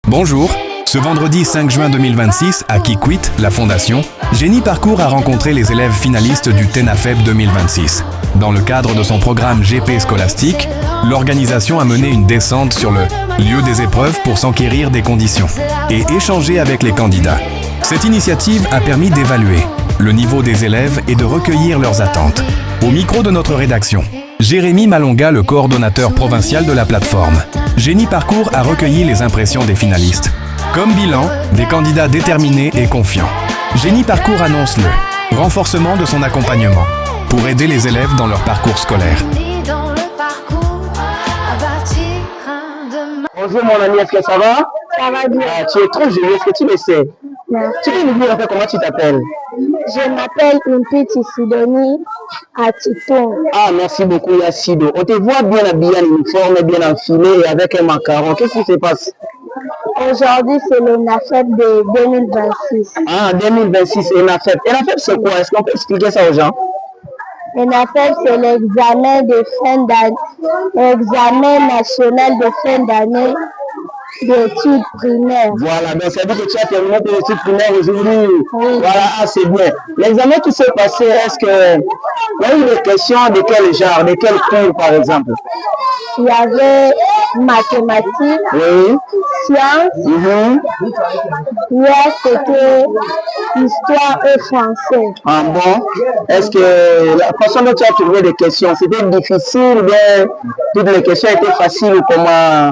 Bonjour. Ce vendredi 5 juin 2026, à Kikwit, la Fondation, Génie Parcours a rencontré les élèves finalistes du TENAFEB 2026. Dans le cadre de son programme GP scolastique, l'organisation a mené une descente sur le lieu des épreuves pour s'enquérir des conditions et échanger avec les candidats. Cette initiative a permis d'évaluer le niveau des élèves et de recueillir leurs attentes. Au micro de notre rédaction, Jérémy Malonga, le coordonnateur provincial de la plateforme. Génie Parcours a recueilli les impressions des finalistes. Comme bilan, des candidats déterminés et confiants. Génie Parcours annonce le renforcement de son accompagnement pour aider les élèves dans leur parcours scolaire. Bonjour mon ami, est-ce que ça va? Ça va bien. Tu es trop jolie, est-ce que tu le sais? Merci. Tu peux nous dire en fait comment tu t'appelles? Je m'appelle Impiti Sidonie Atiton. Ah, merci beaucoup Yassido. On te voit bien habillé en uniforme, bien enfilé et avec un macaron. Qu'est-ce qui se passe? Aujourd'hui, c'est le NAFEB de 2026. Ah, 2026, ENAFEB. ENAFEB, c'est quoi? Est-ce qu'on peut expliquer ça aux gens? Le NAFEB, c'est l'examen de fin d'année, l'examen national de fin d'année d'études primaires. Voilà, donc ça veut dire que tu as terminé tes études primaires aujourd'hui. Oui. Voilà, ah, c'est bien. L'examen qui s'est passé, est-ce que il y a eu des questions de quel genre, de quel cours par exemple? Il y avait mathématiques, Oui. sciences, hier c'était histoire et français. Ah bon? Est-ce que la façon dont tu as trouvé des questions, c'était difficile ou bien toutes les questions étaient faciles ou comment?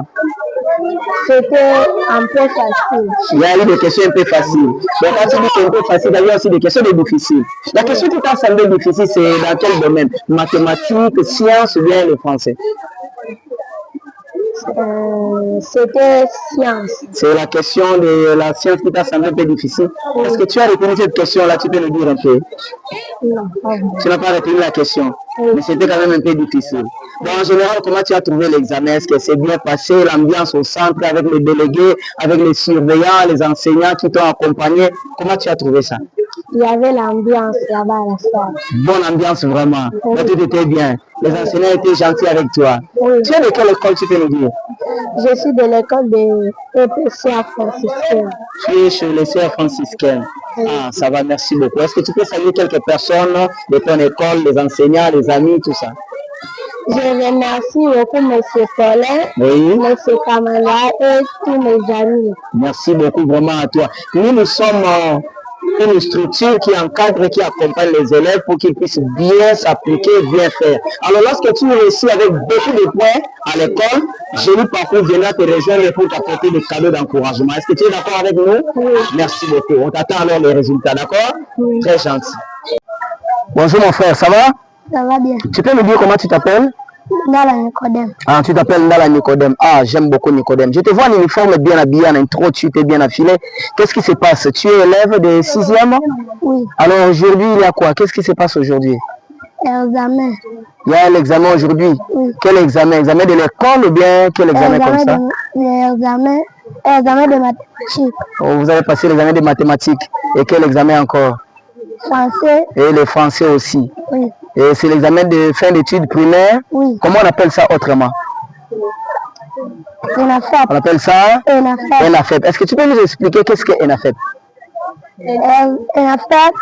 C'était un peu facile. Il y a eu des questions un peu faciles. Donc quand tu dis que c'est un peu facile, il y a aussi des questions difficiles. La question qui t'a semblé difficile, c'est dans quel domaine? Mathématiques, sciences ou bien le français? C'était science. C'est la question de la science qui t'a semblé un peu difficile. Est-ce que tu as retenu cette question-là? Tu peux nous dire un peu? Non, pas vrai. Tu n'as pas retenu la question, mais c'était quand même un peu difficile. Donc, en général, comment tu as trouvé l'examen? Est-ce que c'est bien passé, l'ambiance au centre avec les délégués, avec les surveillants, les enseignants qui t'ont accompagné? Comment tu as trouvé ça? Il y avait l'ambiance là-bas à la salle. Bonne ambiance vraiment. Oui. Là, tout était bien. Les enseignants étaient gentils avec toi. Oui. Tu es de quelle école, tu peux nous dire? Je suis de l'école de EPCA franciscaine. Tu es chez les sœurs franciscaines. Ah, ça va, merci beaucoup. Est-ce que tu peux saluer quelques personnes de ton école, les enseignants, les amis, tout ça? Je remercie beaucoup M. Paulin, Oui. M. Kamala et tous mes amis. Merci beaucoup vraiment à toi. Nous sommes une structure qui encadre, qui accompagne les élèves pour qu'ils puissent bien s'appliquer, bien faire. Alors lorsque tu réussis avec beaucoup de points à l'école, Génie Parcours viendra te rejoindre pour t'apporter des cadeaux d'encouragement. Est-ce que tu es d'accord avec nous? Oui. Merci beaucoup. On t'attend alors les résultats, d'accord? Oui. Très gentil. Bonjour mon frère, ça va? Ça va bien. Tu peux me dire comment tu t'appelles? Dans la Nicodème. Ah, tu t'appelles Ndala Nicodème. Ah, j'aime beaucoup Nicodème. Je te vois en uniforme bien habillé, en intro, tu t'es bien affilé. Qu'est-ce qui se passe? Tu es élève de 6e? Oui. Alors aujourd'hui, il y a quoi? Qu'est-ce qui se passe aujourd'hui? Examen. Il y a l'examen aujourd'hui. Oui. Quel examen? Examen de l'école ou bien quel examen comme ça? Examen de mathématiques. Oh, vous avez passé l'examen de mathématiques. Et quel examen encore? Français. Et le français aussi. Oui. Et c'est l'examen de fin d'études primaires. Oui. Comment on appelle ça autrement? ENAFEB. On appelle ça ENAFEB. ENAFEB. Est-ce que tu peux nous expliquer qu'est-ce que ENAFEB? ENAFEB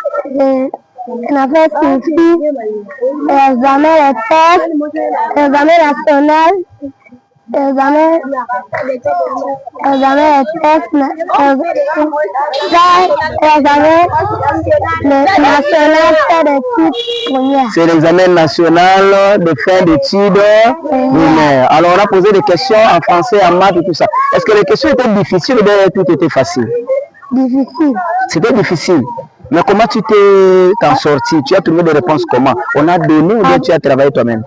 signifie examen des tests, examen national, examen des tests, examen national fait d'études premières. C'est l'examen national de fin d'études primaires. Alors, on a posé des questions en français, en maths et tout ça. Est-ce que les questions étaient difficiles ou bien tout était facile? Difficile. C'était difficile. Mais comment tu t'en sorti? Tu as trouvé des réponses comment? On a donné ou bien tu as travaillé toi-même?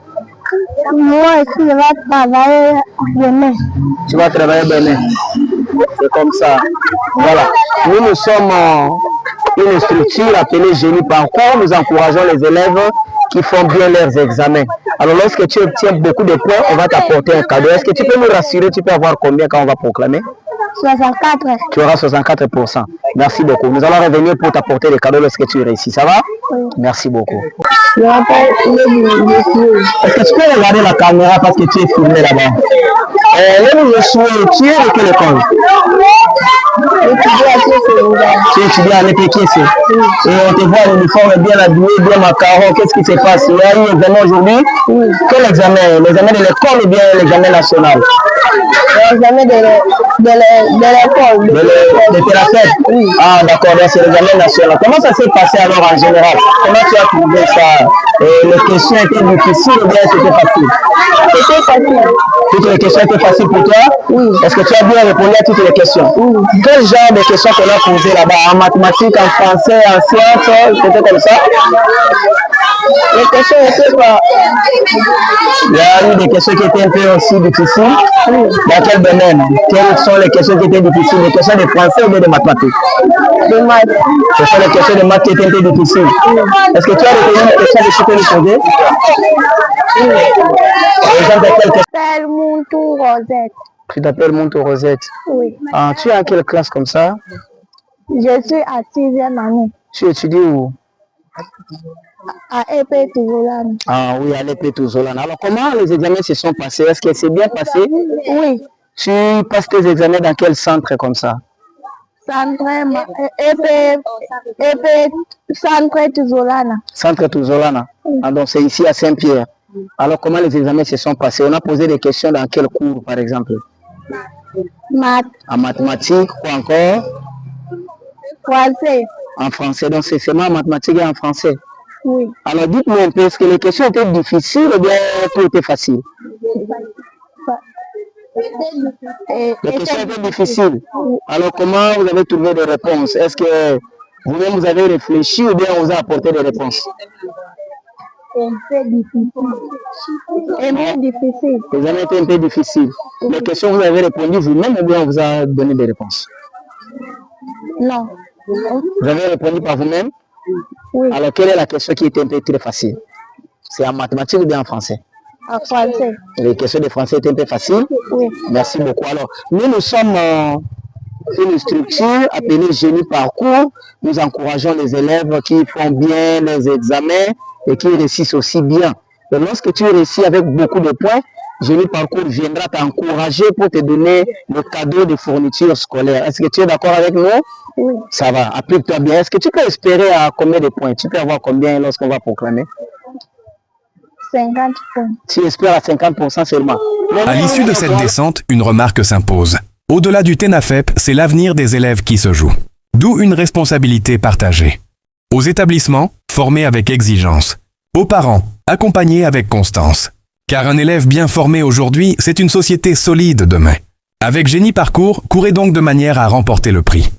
Moi aussi, je vais travailler demain. Tu vas travailler demain. C'est comme ça. Voilà. Nous sommes une structure appelée Génie Parcours. Nous encourageons les élèves qui font bien leurs examens. Alors lorsque tu obtiens beaucoup de points, on va t'apporter un cadeau. Est-ce que tu peux nous rassurer? Tu peux avoir combien quand on va proclamer? 64. Tu auras 64%. Merci beaucoup. Nous allons revenir pour t'apporter les cadeaux lorsque tu réussis. Ça va? Oui. Merci beaucoup. Je m'appelle Est-ce que tu peux regarder la caméra parce que tu es filmé là-bas? Tu es de quelle école? Tu étudies en EPKC. Et on te voit en uniforme bien habillé, bien macaron. Qu'est-ce qui se passe? Il y a eu un examen aujourd'hui. Quel examen? L'examen de l'école ou bien l'examen national? L'examen de l'école. De TENAFEP? Oui. Ah, d'accord, c'est l'examen national. Comment ça s'est passé alors en général? Comment tu as trouvé ça? Les questions étaient difficiles ou bien c'était facile? C'était facile. Toutes les questions étaient faciles pour toi? Oui. Est-ce que tu as bien répondu à toutes les questions? Oui. Quel genre de questions qu'on a posées là-bas? En mathématiques, en français, en sciences? C'était comme ça? Les questions étaient pas. Il y a eu des questions qui étaient un peu aussi difficiles. Dans quel domaine? Quelles sont les questions qui étaient difficiles? Les questions de français ou bien de mathématiques? De maths. Ce sont les questions de maths qui étaient un peu difficiles. Est-ce que tu as retenu une question de ce que nous posons? Par exemple, quelle question? Je m'appelle Montou Rosette. Tu t'appelles Montou Rosette? Oui. Ah, tu es à quelle classe comme ça? Je suis à 6e année. Tu étudies où? À EP Touzolane. Ah oui, à l'EP Touzolane. Alors, comment les examens se sont passés? Est-ce que c'est bien passé? Oui. Tu passes tes examens dans quel centre comme ça? Centre Touzolane. Centre Touzolane. Ah, donc, c'est ici à Saint-Pierre. Alors, comment les examens se sont passés? On a posé des questions dans quel cours, par exemple? Maths. En mathématiques ou encore? Français. En français. Donc, c'est seulement en mathématiques et en français. Oui. Alors, dites-moi un peu, est-ce que les questions étaient difficiles ou bien tout était facile? Les questions étaient difficiles. Alors, comment vous avez trouvé des réponses? Est-ce que vous-même vous avez réfléchi ou bien on vous a apporté des réponses? Un peu difficile. Les examens étaient un peu difficiles. Les questions, vous avez répondu vous-même ou bien on vous a donné des réponses? Non. Vous avez répondu par vous-même? Oui. Alors, quelle est la question qui était un peu très facile? C'est en mathématiques ou bien en français? En français. Les questions de français étaient un peu faciles? Oui. Merci beaucoup. Alors, nous sommes une structure appelée Génie Parcours. Nous encourageons les élèves qui font bien les examens et qui réussissent aussi bien. Et lorsque tu réussis avec beaucoup de points, Génie Parcours viendra t'encourager pour te donner le cadeau de fourniture scolaire. Est-ce que tu es d'accord avec nous? Oui. Ça va, applique-toi bien. Est-ce que tu peux espérer à combien de points? Tu peux avoir combien lorsqu'on va proclamer? 50 points. Tu espères à 50% seulement. À l'issue de cette descente, une remarque s'impose. Au-delà du TENAFEP, c'est l'avenir des élèves qui se joue. D'où une responsabilité partagée. Aux établissements, formés avec exigence. Aux parents, accompagnés avec constance. Car un élève bien formé aujourd'hui, c'est une société solide demain. Avec Génie Parcours, courez donc de manière à remporter le prix.